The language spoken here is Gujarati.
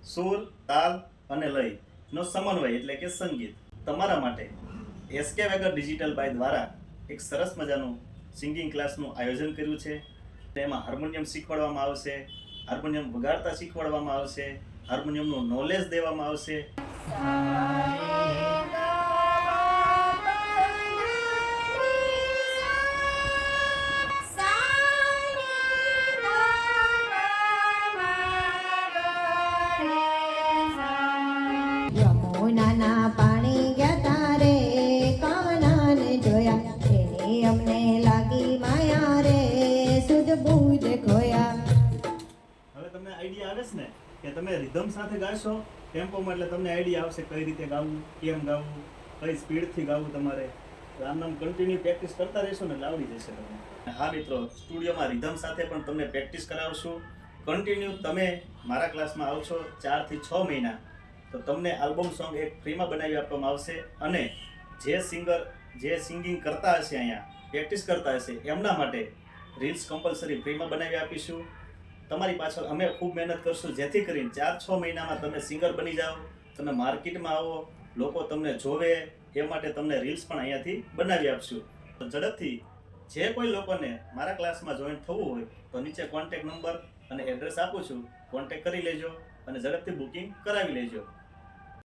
સુર, તાલ અને લયનો સમન્વય એટલે કે સંગીત. તમારા માટે એસકે વેગર ડિજિટલ બાય દ્વારા એક સરસ મજાનું સિંગિંગ ક્લાસનું આયોજન કર્યું છે. તેમાં હાર્મોનિયમ શીખવાડવામાં આવશે, હાર્મોનિયમ વગાડતા શીખવાડવામાં આવશે, હાર્મોનિયમનું નોલેજ દેવામાં આવશે. યમુનાના પાણી ગયા તારે કાનાને જોયા એની અમને લાગી માયા રે સુધ બુધ ખોયા. હવે તમને આઈડિયા આવે છે ને કે તમે રિધમ સાથે ગાશો ટેમ્પોમાં, એટલે તમને આઈડિયા આવશે કઈ રીતે ગાવું, કેમ ગાવું, કઈ સ્પીડથી ગાવું તમારે. આમ કન્ટિન્યુ પ્રેક્ટિસ કરતા રહેશો ને એટલે આવડી જશે તમને. હા મિત્રો, સ્ટુડિયોમાં રિધમ સાથે પણ તમને પ્રેક્ટિસ કરાવશું. કન્ટિન્યુ તમે મારા ક્લાસમાં આવશો 4 થી 6 મહિના તો તમને આલ્બમ સોંગ એક ફ્રીમાં બનાવી આપવામાં આવશે. અને જે સિંગિંગ કરતા હશે, અહીંયા પ્રેક્ટિસ કરતા હશે, એમના માટે રીલ્સ કમ્પલસરી ફ્રીમાં બનાવી આપીશું. તમારી પાછળ અમે ખૂબ મહેનત કરશું, જેથી કરીને 4-6 મહિનામાં તમે સિંગર બની જાઓ, તમે માર્કેટમાં આવો, લોકો તમને જોવે, એ માટે તમને રીલ્સ પણ અહીંયાથી બનાવી આપશું. તો ઝડપથી જે કોઈ લોકોને મારા ક્લાસમાં જોઈન થવું હોય તો નીચે કોન્ટેક્ટ નંબર અને એડ્રેસ આપું છું, કોન્ટેક્ટ કરી લેજો અને ઝડપથી બુકિંગ કરાવી લેજો.